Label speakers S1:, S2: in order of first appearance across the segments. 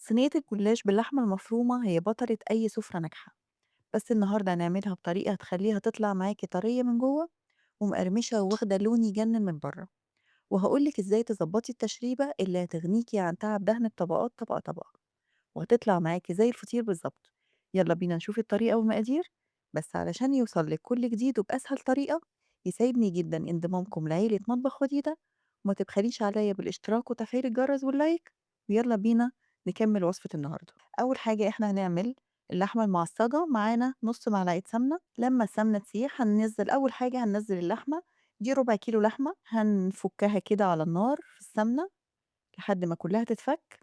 S1: صينية الجلاش باللحمة المفرومة هي بطلة أي سفرة ناجحة. بس النهاردة هنعملها بطريقة هتخليها تطلع معاكي طرية من جوه ومقرمشة واخدة لون يجنن من بره. وهقولك ازاي تظبطي التشريبة اللي هتغنيكي عن تعب دهن الطبقات طبقة طبقة، وهتطلع معاكي زي الفطير بالظبط. يلا بينا نشوف الطريقة والمقادير. بس علشان يوصلك كل جديد وبأسهل طريقة، يسعدني جدا انضمامكم لعيلة مطبخ وديدة، وما تبخليش عليا بالاشتراك وتفعيل الجرس واللايك. ويلا بينا نكمل وصفة النهاردة. أول حاجة احنا هنعمل اللحمة المعصجة. معانا نص معلقة سمنة. لما السمنة تسيح هننزل أول حاجة هننزل اللحمة. دي ربع كيلو لحمة هنفكها كده على النار في السمنة لحد ما كلها تتفك.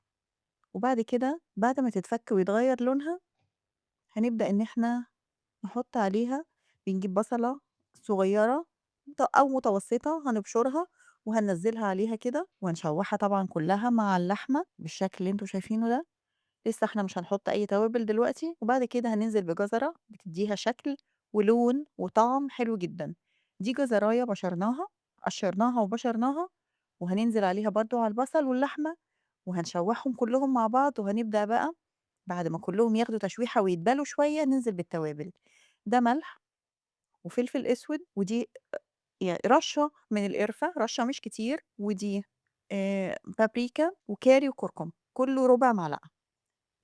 S1: وبعد كده بعد ما تتفك ويتغير لونها هنبدأ إن إحنا نحط عليها. بنجيب بصلة صغيرة أو متوسطة هنبشرها وهننزلها عليها كده وهنشوحها طبعا كلها مع اللحمة بالشكل اللي انتوا شايفينه ده. لسه احنا مش هنحط أي توابل دلوقتي. وبعد كده هننزل بجزرة بتديها شكل ولون وطعم حلو جدا. دي جزراية بشرناها، قشرناها وبشرناها، وهننزل عليها برضو على البصل واللحمة وهنشوحهم كلهم مع بعض. وهنبدأ بقى بعد ما كلهم ياخدوا تشويحة ويتبالوا شوية ننزل بالتوابل. ده ملح وفلفل أسود، ودي رشة من القرفة، رشة مش كتير، ودي بابريكا وكاري وكركم كله ربع معلقة.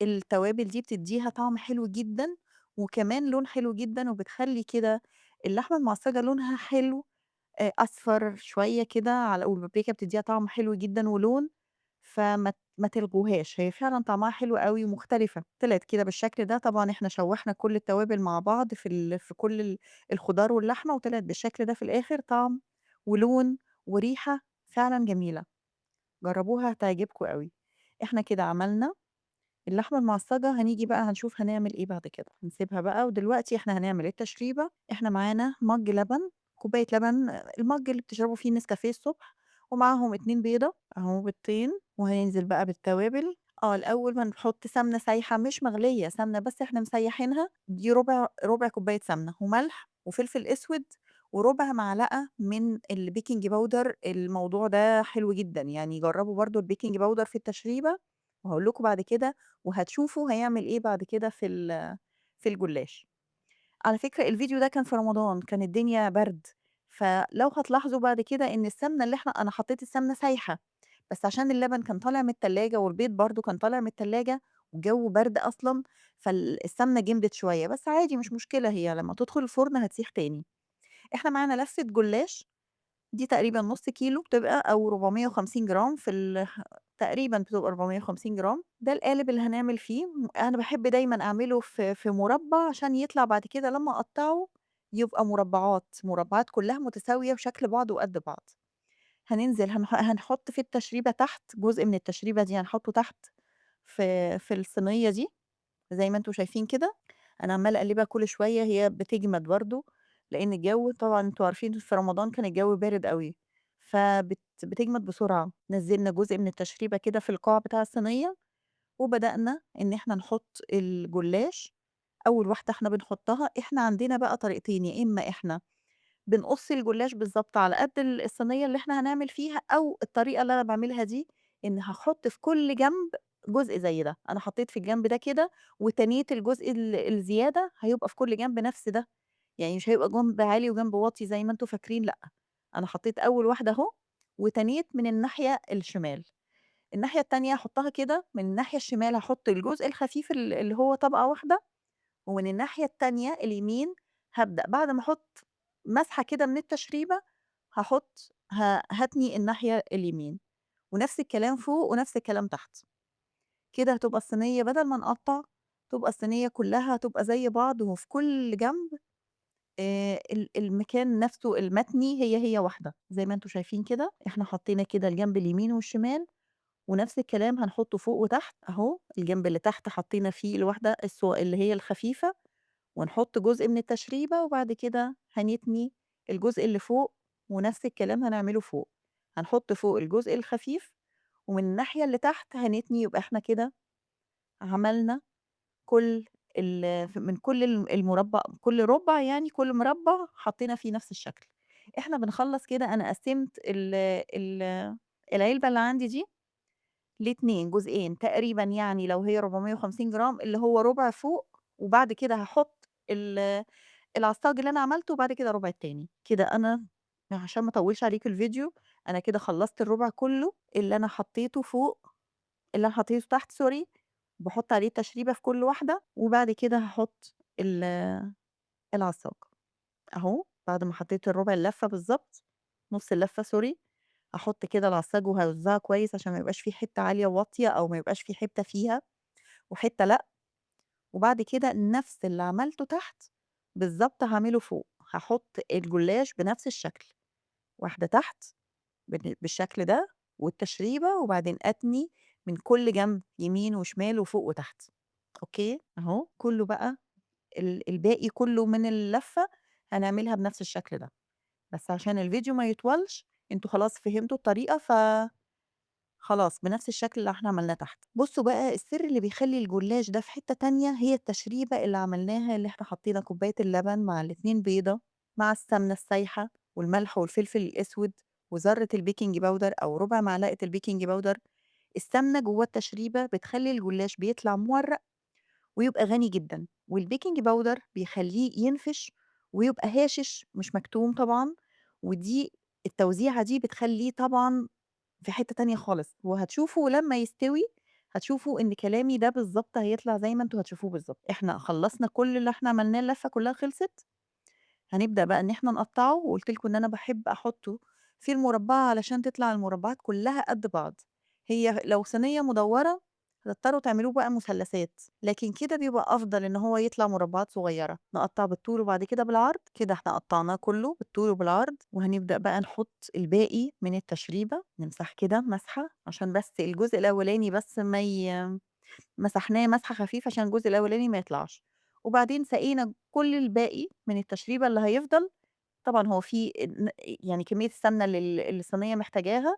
S1: التوابل دي بتديها طعم حلو جدا وكمان لون حلو جدا، وبتخلي كده اللحمة المعصجة لونها حلو، أصفر شوية كده على والبابريكا بتدّيها طعم حلو جدًا ولون. ما تلغوهاش، هي فعلًا طعمها حلو أوي ومختلفة، طلعت كده بالشكل ده. طبعًا إحنا شوّحنا كل التوابل مع بعض في كل الخضار واللحمة، وطلعت بالشكل ده في الآخر، طعم ولون وريحة فعلًا جميلة. جرّبوها هتعجبكم أوي. إحنا كده عملنا اللحمة المعصجة. هنيجي بقى هنشوف هنعمل إيه بعد كده، هنسيبها بقى. ودلوقتي إحنا هنعمل التشريبة. إحنا معانا مَج لبن، كوباية لبن، المَج اللي بتشربوا فيه نسكافيه الصبح، ومعاهم 2 بيضة أهو بيضتين. وهننزل بقى بالتوابل. الأول هنحط سمنة سايحة مش مغلية، سمنة بس إحنا مسيحينها. دي ربع كوباية سمنة وملح وفلفل أسود وربع معلقة من البيكنج باودر. الموضوع ده حلو جدًا، يعني جربوا برضه البيكنج باودر في التشريبة، وهاقول لكم بعد كده وهتشوفوا هيعمل إيه بعد كده في الجلاش. على فكرة الفيديو ده كان في رمضان، كان الدنيا برد، فلو هتلاحظوا بعد كده إن السمنة اللي أنا حطيت السمنة سايحة، بس عشان اللبن كان طالع من التلاجة والبيض برضه كان طالع من التلاجة والجو برد أصلًا، السمنة جمدت شوية، بس عادي مش مشكلة، هي لمّا تدخل الفرن هتسيح تاني. إحنا معانا لفة جلاش، دي تقريبًا نُص كيلو بتبقى أو 450 جرام تقريبًا بتبقى 450 جرام. ده القالب اللي هنعمل فيه. أنا باحب دايمًا أعمله في مُربّع عشان يطلع بعد كده لمّا أقطّعه يبقى مربعات، مربعات كلّها متساوية وشكل بعض وقد بعض. هننزل هنحط في التشريبة تحت، جزء من التشريبة دي هنحطه تحت في الصينية دي زي ما أنتم شايفين كده. أنا عمّالة أقلّبها كل شوية، هي بتجمد برضه، لإن الجو طبعًا أنتم عارفين في رمضان كان الجو بارد أوي، بتجمد بسرعة. نزّلنا جزء من التشريبة كده في القاع بتاع الصينية، وبدأنا إن إحنا نحط الجلاش. أول واحدة إحنا بنحطها، إحنا عندنا بقى طريقتين، يا إما إحنا بنقص الجلاش بالضبط على قد الصينية اللي إحنا هنعمل فيها، أو الطريقة اللي أنا باعملها دي، إن هاحط في كل جنب جزء زي ده. أنا حطيت في الجنب ده كده، وتنيت الجزء الزيادة هيبقى في كل جنب نفس ده، يعني مش هيبقى جنب عالي وجنب واطي زي ما أنتم فاكرين، لأ. أنا حطيت أول واحدة أهو، وتنيت من الناحية الشمال. الناحية التانية هاحطها كده، من الناحية الشمال هاحط الجزء الخفيف اللي هو طبقة واحدة، ومن الناحية التانية اليمين هابدأ بعد ما أحُط مسحة كده من التشريبة، هاتني الناحية اليمين، ونفس الكلام فوق ونفس الكلام تحت. كده هتبقى الصينية بدل ما نقطّع، تبقى الصينية كلّها هتبقى زي بعض، وفي كل جنب المكان نفسه المتني هي واحدة، زي ما أنتم شايفين كده. إحنا حطينا كده الجنب اليمين والشمال، ونفس الكلام هنحطه فوق وتحت أهو. الجنب اللي تحت حطينا فيه الواحدة اللي هي الخفيفة، ونحط جزء من التشريبة، وبعد كده هنتني الجزء اللي فوق، ونفس الكلام هنعمله فوق. هنحط فوق الجزء الخفيف، ومن الناحية اللي تحت هنتني. يبقى إحنا كده عملنا كل من كل المربع، كل رُبع يعني كل مربع حطينا فيه نفس الشكل. إحنا بنخلّص كده أنا قسّمت ال العلبة اللي عندي دي ل2 جزئين تقريبًا يعني لو هي 450 جرام اللي هو ربع فوق، وبعد كده هاحط العصاج اللي أنا عملته، وبعد كده ربع التاني، كده أنا عشان ما أطوّلش عليكِ الفيديو، أنا كده خلّصت الربع كلّه اللي أنا حطيته فوق اللي أنا حطيته تحت sorry، باحط عليه التشريبة في كل واحدة، وبعد كده هاحط العصاج، أهو بعد ما حطيت الربع اللفة بالضبط، نُص اللفة sorry، هاحط كده العصاج وهاوزّعه كويس عشان ما يبقاش في حتّة عالية وواطية أو ما يبقاش في حتّة فيها وحتّة لأ، وبعد كده نفس اللي عملته تحت بالضبط هاعمله فوق، هاحط الجلاش بنفس الشكل، واحدة تحت بالشكل ده والتشريبة، وبعدين أتني من كل جنب يمين وشمال وفوق وتحت، أوكي، أهو كلّه بقى الباقي كلّه من اللفة هنعملها بنفس الشكل ده، بس عشان الفيديو ما يطولش أنتم خلاص فهمتوا الطريقة خلاص بنفس الشكل اللي إحنا عملناه تحت. بُصّوا بقى السر اللي بيخلّي الجلاش ده في حتّة تانية هي التشريبة اللي عملناها، اللي إحنا حطينا كوباية اللبن مع ال2 بيضة مع السمنة السايحة والملح والفلفل الأسود وذرة البيكنج باودر أو ربع معلقة البيكنج باودر. السمنة جوّه التشريبة بتخلّي الجلاش بيطلع مورّق ويبقى غني جدًا، والبيكنج باودر بيخلّيه ينفش ويبقى هاشش مش مكتوم طبعًا، ودي التوزيعة دي بتخلّيه طبعًا في حتّة تانية خالص، وهتشوفوا لمّا يستوي، هتشوفوا إن كلامي ده بالضبط هيطلع زي ما أنتم هتشوفوه بالضبط. إحنا خلّصنا كل اللي إحنا عملناه اللفة كلّها خلصت، هنبدأ بقى إن إحنا نقطّعه، وقُلت لكم إن أنا باحب أحطّه في المُربّعة علشان تطلع المُربّعات كلّها قد بعض. هي لو صينية مدوّرة هتضطروا تعملوه بقى مثلثات، لكن كده بيبقى أفضل إن هو يطلع مُربّعات صغيّرة، نقطّع بالطول وبعد كده بالعرض، كده إحنا قطّعناه كلّه بالطول وبالعرض، وهنبدأ بقى نحط الباقي من التشريبة، نمسح كده مسحة عشان بس الجزء الأولاني بس مسحناه مسحة خفيفة عشان الجزء الأولاني ما يطلعش، وبعدين سقينا كل الباقي من التشريبة اللي هيفضل، طبعًا هو في يعني كمية السمنة اللي الصينية محتاجاها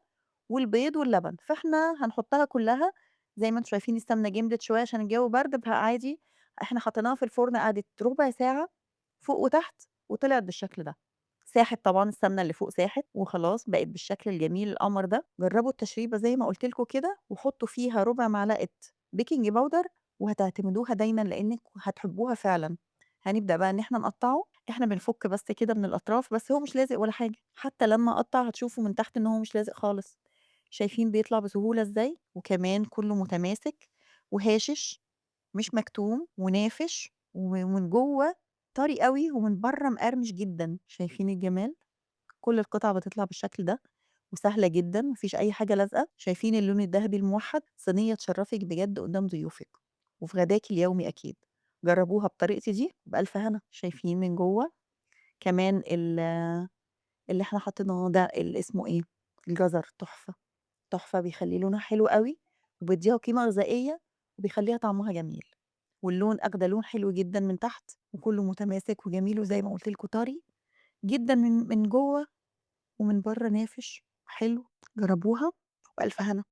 S1: والبيض واللبن، فإحنا هنحطها كلها زي ما أنتم شايفين السمنة جمدت شوية عشان الجو برد، فعادي إحنا حطيناها في الفرن قعدت ربع ساعة فوق وتحت وطلعت بالشكل ده. ساحت طبعًا السمنة اللي فوق ساحت وخلاص بقت بالشكل الجميل القمر ده. جرّبوا التشريبة زي ما قُلت لكم كده وحطّوا فيها ربع معلقة baking powder وهتعتمدوها دايمًا لإنِّك هتحبوها فعلًا. هنبدأ بقى إن إحنا نقطّعه، إحنا بنفُك بس كده من الأطراف، بس هو مش لازق ولا حاجة، حتى لمّا أقطّع هتشوفوا من تحت إن هو مش لازق خالص. شايفين بيطلع بسهولة إزاي؟ وكمان كُلّه متماسك وهاشش مش مكتوم ونافش ومن جوّه طري أوي ومن برّه مقرمش جدًا، شايفين الجمال؟ كل القطع بتطلع بالشكل ده وسهلة جدًا، ما فيش أي حاجة لازقة، شايفين اللون الدهبي الموحّد؟ صينية تشرّفِك بجد قدّام ضيوفِك، وفي غداكِ اليومي أكيد. جرّبوها بطريقتي دي بألف هنا، شايفين من جوّه كمان اللي إحنا حطيناه ده اسمه إيه، الجزر تحفة، تحفة بيخلّي لونها حلو أوي، وبيدّيها قيمة غذائية، وبيخلّيها طعمها جميل، واللون أخده لون حلو جدًا من تحت، وكلّه متماسك وجميل وزي ما قُلت لكم طري جدًا من جوّه ومن برّه نافش حلو، جرّبوها وبألف هنا.